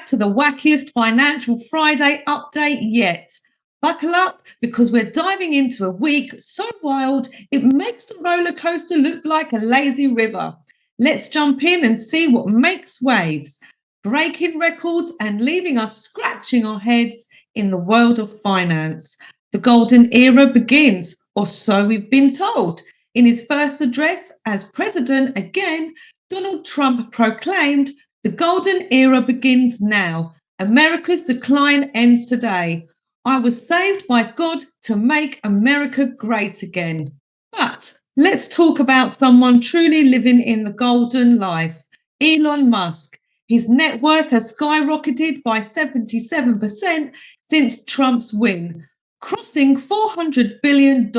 to the wackiest Financial Friday update yet. Buckle up because we're diving into a week so wild it makes the roller coaster look like a lazy river. Let's jump in and see what makes waves, breaking records and leaving us scratching our heads in the world of finance. The golden era begins, or so we've been told. In his first address as president again, Donald Trump proclaimed, "The golden era begins now. America's decline ends today. I was saved by God to make America great again." But let's talk about someone truly living in the golden life, Elon Musk. His net worth has skyrocketed by 77% since Trump's win, crossing $400 billion.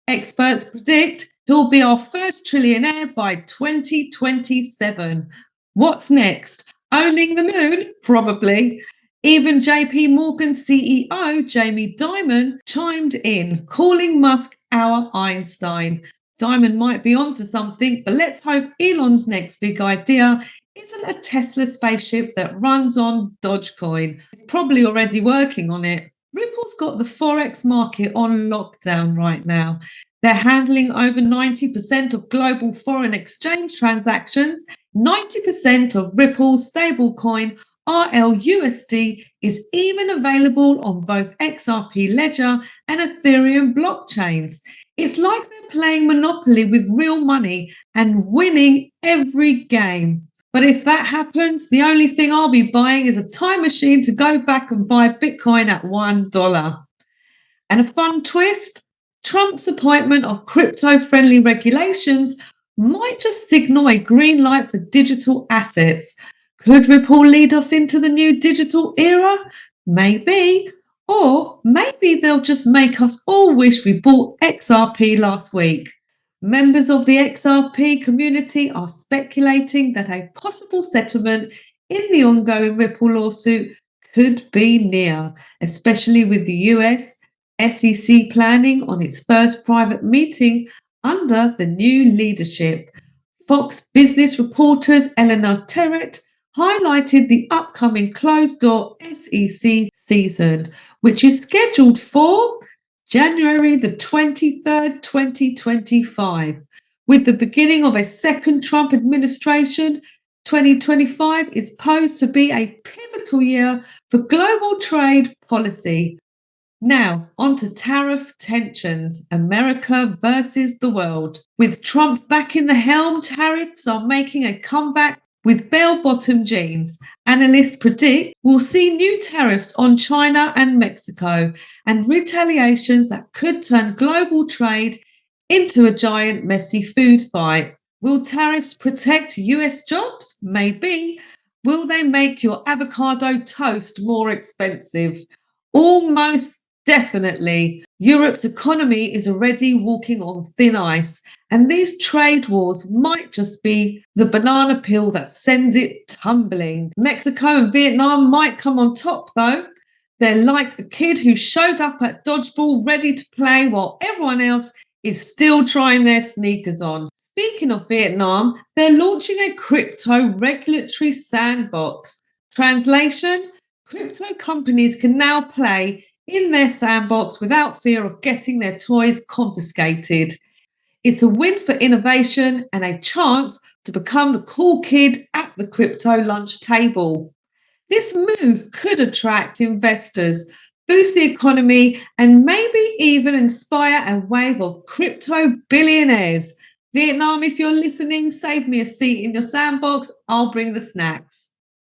Experts predict he'll be our first trillionaire by 2027. What's next? Owning the moon? Probably. Even JP Morgan CEO Jamie Dimon chimed in, calling Musk our Einstein. Dimon might be onto something, but let's hope Elon's next big idea isn't a Tesla spaceship that runs on Dogecoin. He's probably already working on it. Ripple's got the Forex market on lockdown right now. They're handling over 90% of global foreign exchange transactions. 90% of Ripple's stablecoin RLUSD is even available on both XRP Ledger and Ethereum blockchains. It's like they're playing Monopoly with real money and winning every game. But if that happens, the only thing I'll be buying is a time machine to go back and buy Bitcoin at $1. And a fun twist, Trump's appointment of crypto-friendly regulations might just signal a green light for digital assets. Could Ripple lead us into the new digital era? Maybe. Or maybe they'll just make us all wish we bought XRP last week. Members of the XRP community are speculating that a possible settlement in the ongoing Ripple lawsuit could be near, especially with the US SEC planning on its first private meeting under the new leadership. Fox Business reporters Eleanor Terrett highlighted the upcoming closed-door SEC season, which is scheduled for January the 23rd, 2025. With the beginning of a second Trump administration, 2025 is posed to be a pivotal year for global trade policy. Now, on to tariff tensions, America versus the world. With Trump back in the helm, tariffs are making a comeback with bell-bottom jeans. Analysts predict we'll see new tariffs on China and Mexico and retaliations that could turn global trade into a giant messy food fight. Will tariffs protect US jobs? Maybe. Will they make your avocado toast more expensive? Almost definitely. Europe's economy is already walking on thin ice, and these trade wars might just be the banana peel that sends it tumbling. Mexico and Vietnam might come on top, though. They're like the kid who showed up at dodgeball ready to play while everyone else is still trying their sneakers on. Speaking of Vietnam, they're launching a crypto regulatory sandbox. Translation: crypto companies can now play in their sandbox without fear of getting their toys confiscated. It's a win for innovation and a chance to become the cool kid at the crypto lunch table. This move could attract investors, boost the economy, and maybe even inspire a wave of crypto billionaires. Vietnam, if you're listening, save me a seat in your sandbox. I'll bring the snacks.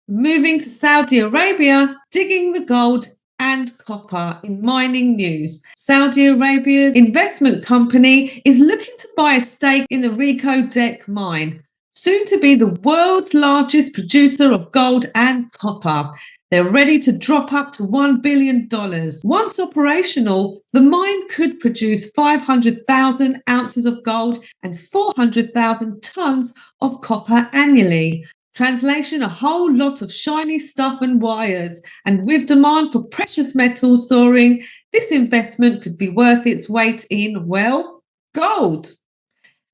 Moving to Saudi Arabia, digging the gold and copper in mining news. Saudi Arabia's investment company is looking to buy a stake in the Reko Diq mine, soon to be the world's largest producer of gold and copper. They're ready to drop up to $1 billion. Once operational, the mine could produce 500,000 ounces of gold and 400,000 tons of copper annually. Translation: a whole lot of shiny stuff and wires. And with demand for precious metals soaring, this investment could be worth its weight in, well, gold.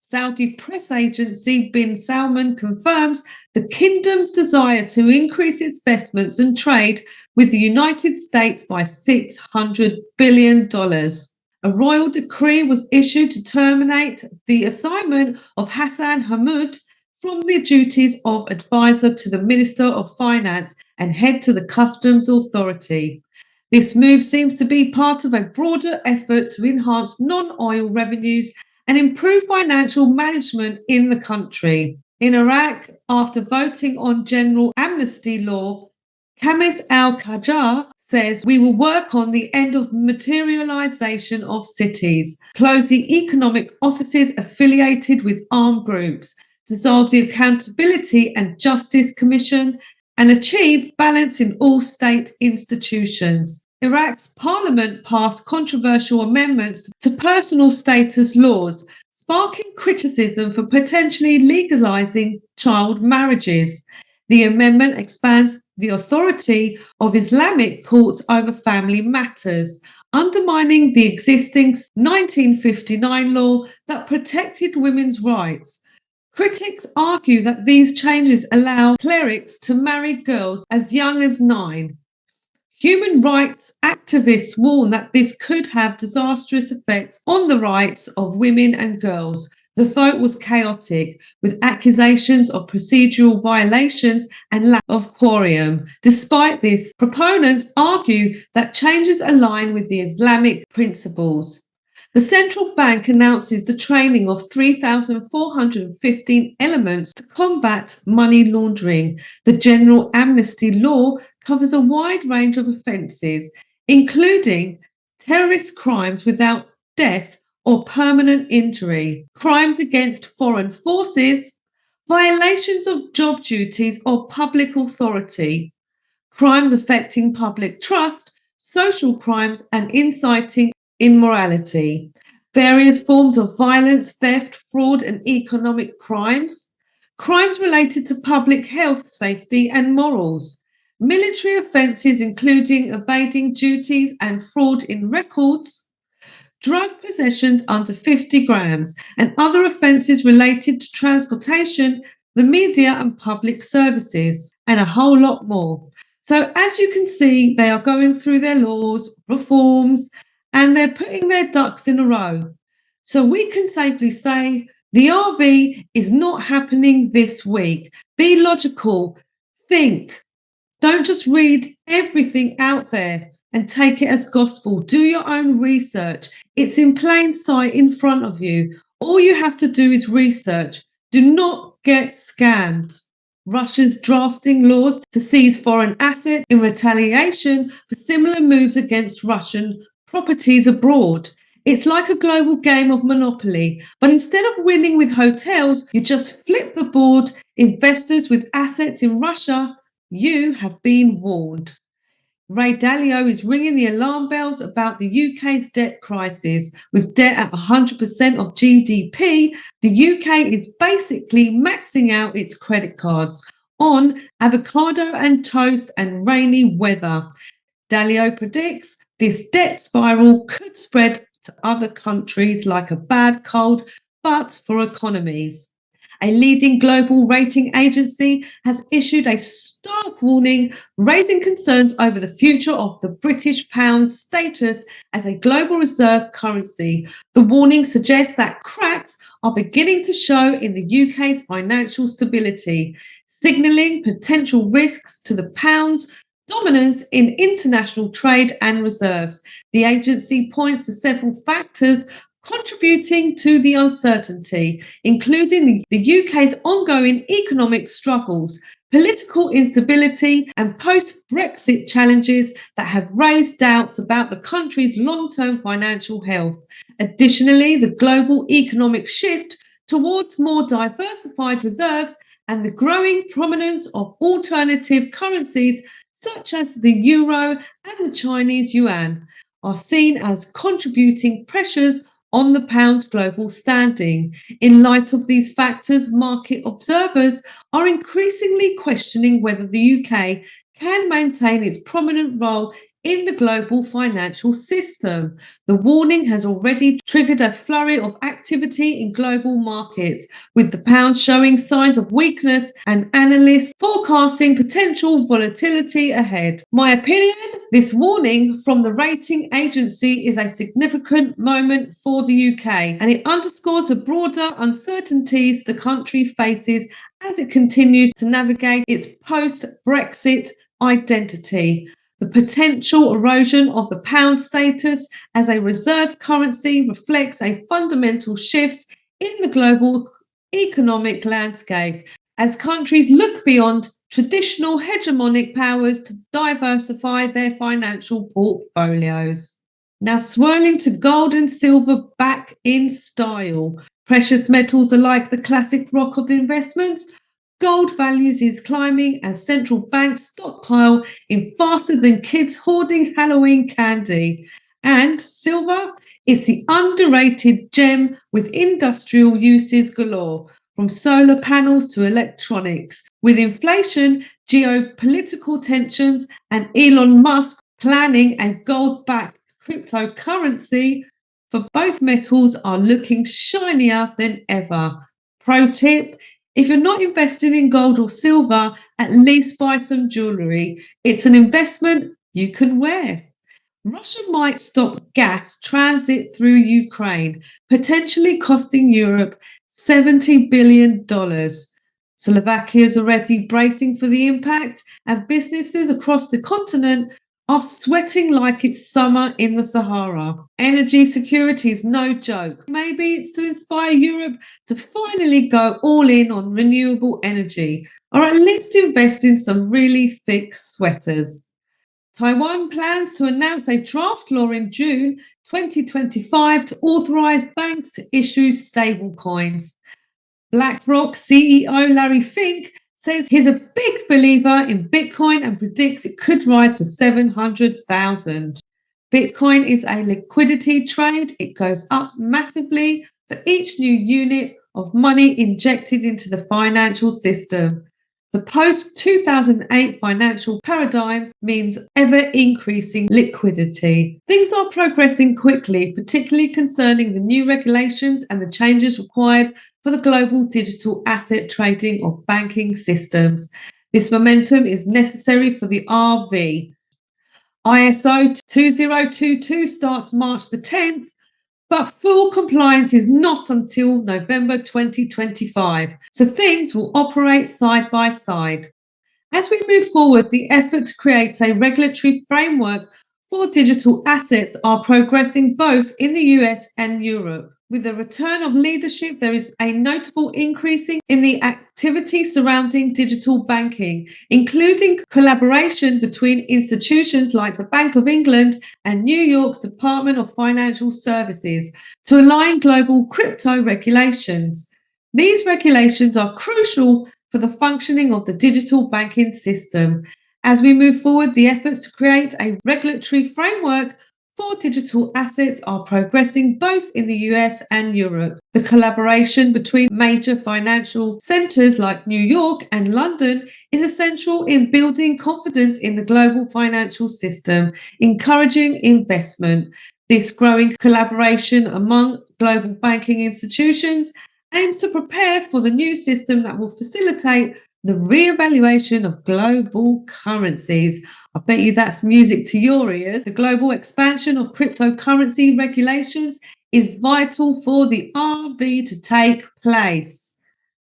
Saudi press agency Bin Salman confirms the kingdom's desire to increase its investments and trade with the United States by $600 billion. A royal decree was issued to terminate the assignment of Hassan Hamud from the duties of advisor to the Minister of Finance and head to the Customs Authority. This move seems to be part of a broader effort to enhance non-oil revenues and improve financial management in the country. In Iraq, after voting on general amnesty law, Kamis al-Qajar says we will work on the end of materialization of cities, close the economic offices affiliated with armed groups, dissolve the Accountability and Justice Commission, and achieve balance in all state institutions. Iraq's parliament passed controversial amendments to personal status laws, sparking criticism for potentially legalizing child marriages. The amendment expands the authority of Islamic courts over family matters, undermining the existing 1959 law that protected women's rights. Critics argue that these changes allow clerics to marry girls as young as 9. Human rights activists warn that this could have disastrous effects on the rights of women and girls. The vote was chaotic, with accusations of procedural violations and lack of quorum. Despite this, proponents argue that changes align with the Islamic principles. The central bank announces the training of 3,415 elements to combat money laundering. The general amnesty law covers a wide range of offences, including terrorist crimes without death or permanent injury, crimes against foreign forces, violations of job duties or public authority, crimes affecting public trust, social crimes, and inciting immorality, various forms of violence, theft, fraud, and economic crimes, crimes related to public health, safety, and morals, military offences including evading duties and fraud in records, drug possessions under 50 grams, and other offences related to transportation, the media, and public services, and a whole lot more. So, as you can see, they are going through their laws, reforms, and they're putting their ducks in a row. So, we can safely say the RV is not happening this week. Be logical, think, don't just read everything out there and take it as gospel. Do your own research. It's in plain sight in front of you. All you have to do is research. Do not get scammed. Russia's drafting laws to seize foreign assets in retaliation for similar moves against Russian properties abroad. It's like a global game of Monopoly, but instead of winning with hotels, you just flip the board. Investors with assets in Russia, you have been warned. Ray Dalio is ringing the alarm bells about the UK's debt crisis. With debt at 100% of GDP, the UK is basically maxing out its credit cards on avocado and toast and rainy weather. Dalio predicts this debt spiral could spread to other countries like a bad cold, but for economies. A leading global rating agency has issued a stark warning, raising concerns over the future of the British pound's status as a global reserve currency. The warning suggests that cracks are beginning to show in the UK's financial stability, signalling potential risks to the pound's dominance in international trade and reserves. The agency points to several factors contributing to the uncertainty, including the UK's ongoing economic struggles, political instability, and post-Brexit challenges that have raised doubts about the country's long-term financial health. Additionally, the global economic shift towards more diversified reserves and the growing prominence of alternative currencies such as the euro and the Chinese yuan are seen as contributing pressures on the pound's global standing. In light of these factors, market observers are increasingly questioning whether the UK can maintain its prominent role in the global financial system. The warning has already triggered a flurry of activity in global markets, with the pound showing signs of weakness and analysts forecasting potential volatility ahead. My opinion, this warning from the rating agency is a significant moment for the UK, and it underscores the broader uncertainties the country faces as it continues to navigate its post-Brexit identity. The potential erosion of the pound status as a reserve currency reflects a fundamental shift in the global economic landscape as countries look beyond traditional hegemonic powers to diversify their financial portfolios. Now, swirling to gold and silver back in style. Precious metals are like the classic rock of investments. Gold values is climbing as central banks stockpile in faster than kids hoarding Halloween candy. And silver is the underrated gem with industrial uses galore, from solar panels to electronics. With inflation, geopolitical tensions, and Elon Musk planning a gold-backed cryptocurrency, for both metals are looking shinier than ever. Pro tip: if you're not investing in gold or silver, at least buy some jewellery. It's an investment you can wear. Russia might stop gas transit through Ukraine, potentially costing Europe $70 billion. Slovakia is already bracing for the impact, and businesses across the continent are sweating like it's summer in the Sahara. Energy security is no joke. Maybe it's to inspire Europe to finally go all in on renewable energy, or at least invest in some really thick sweaters. Taiwan plans to announce a draft law in June 2025 to authorize banks to issue stablecoins. BlackRock CEO Larry Fink says he's a big believer in Bitcoin and predicts it could rise to 700,000. Bitcoin is a liquidity trade. It goes up massively for each new unit of money injected into the financial system. The post-2008 financial paradigm means ever-increasing liquidity. Things are progressing quickly, particularly concerning the new regulations and the changes required for the global digital asset trading of banking systems. This momentum is necessary for the RV. ISO 2022 starts March the 10th, but full compliance is not until November 2025, so things will operate side by side. As we move forward, the effort to create a regulatory framework for digital assets are progressing both in the US and Europe. With the return of leadership, there is a notable increase in the activity surrounding digital banking, including collaboration between institutions like the Bank of England and New York's Department of Financial Services to align global crypto regulations. These regulations are crucial for the functioning of the digital banking system. As we move forward, the efforts to create a regulatory framework for digital assets are progressing both in the US and Europe. The collaboration between major financial centres like New York and London is essential in building confidence in the global financial system, encouraging investment. This growing collaboration among global banking institutions aims to prepare for the new system that will facilitate the reevaluation of global currencies. I bet you that's music to your ears. The global expansion of cryptocurrency regulations is vital for the RV to take place.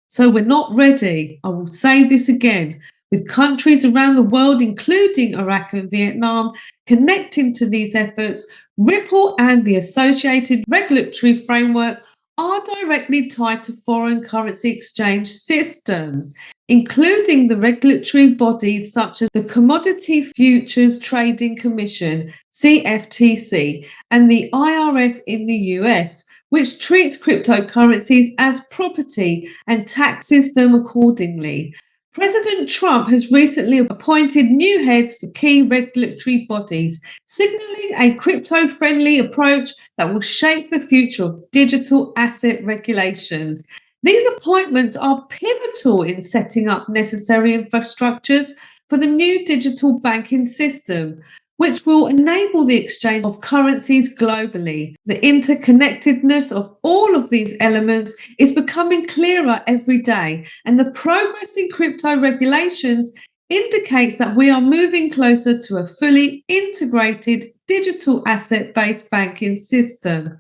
So we're not ready. I will say this again. With countries around the world, including Iraq and Vietnam, connecting to these efforts, Ripple and the associated regulatory framework are directly tied to foreign currency exchange systems, including the regulatory bodies such as the Commodity Futures Trading Commission, CFTC, and the IRS in the US, which treats cryptocurrencies as property and taxes them accordingly. President Trump has recently appointed new heads for key regulatory bodies, signaling a crypto-friendly approach that will shape the future of digital asset regulations. These appointments are pivotal in setting up necessary infrastructures for the new digital banking system, which will enable the exchange of currencies globally. The interconnectedness of all of these elements is becoming clearer every day, and the progress in crypto regulations indicates that we are moving closer to a fully integrated digital asset-based banking system.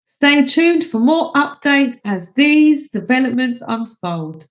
Stay tuned for more updates as these developments unfold.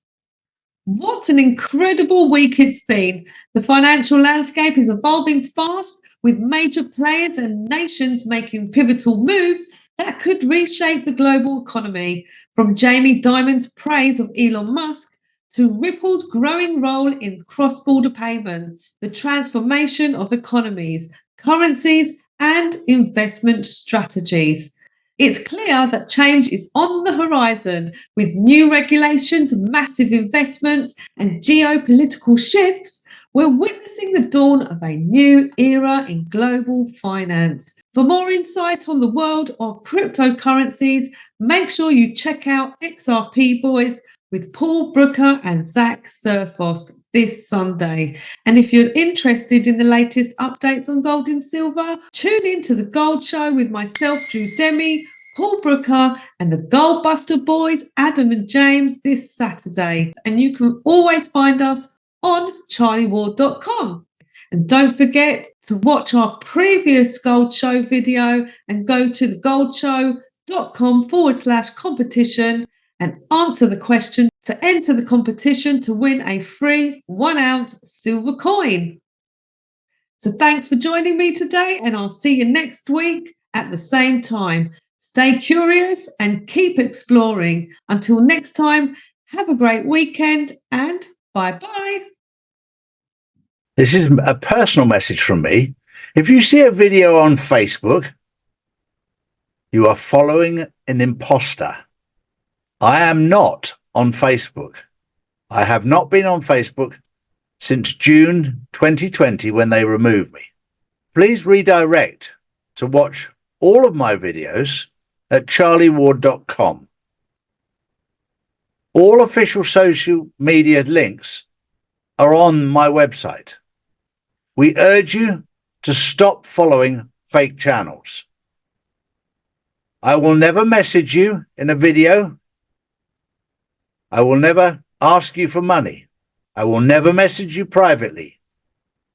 What an incredible week it's been. The financial landscape is evolving fast, with major players and nations making pivotal moves that could reshape the global economy. From Jamie Dimon's praise of Elon Musk to Ripple's growing role in cross border payments, the transformation of economies, currencies, and investment strategies. It's clear that change is on the horizon with new regulations, massive investments, and geopolitical shifts. We're witnessing the dawn of a new era in global finance. For more insight on the world of cryptocurrencies, make sure you check out XRP Boys with Paul Brooker and Zach Surfos this Sunday. And if you're interested in the latest updates on gold and silver, tune in to the Gold Show with myself, Demi, Paul Brooker, and the Goldbuster Boys, Adam and James, this Saturday. And you can always find us on charlieward.com. And don't forget to watch our previous Gold Show video and go to thegoldshow.com/competition and answer the question to enter the competition to win a free 1 ounce silver coin. So thanks for joining me today, and I'll see you next week at the same time. Stay curious and keep exploring. Until next time, have a great weekend and bye-bye. This is a personal message from me. If you see a video on Facebook, you are following an imposter. I am not on Facebook. I have not been on Facebook since June 2020 when they removed me. Please redirect to watch all of my videos at charlieward.com. All official social media links are on my website. We urge you to stop following fake channels. I will never message you in a video. I will never ask you for money. I will never message you privately.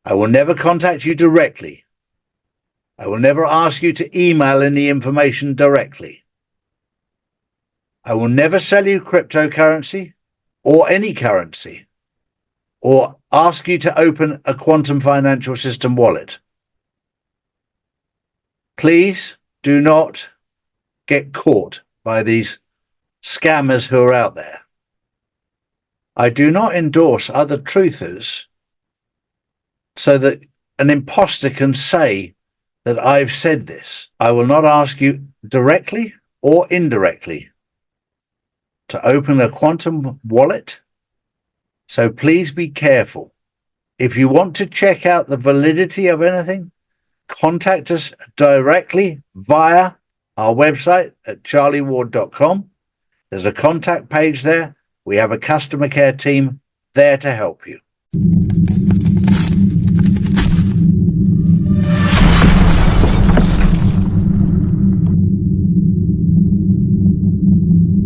I will never contact you directly. I will never ask you to email any information directly. I will never sell you cryptocurrency or any currency or ask you to open a quantum financial system wallet. Please do not get caught by these scammers who are out there. I do not endorse other truthers so that an imposter can say that I've said this. I will not ask you directly or indirectly to open a quantum wallet. So please be careful. If you want to check out the validity of anything, contact us directly via our website at charlieward.com. There's a contact page there. We have a customer care team there to help you.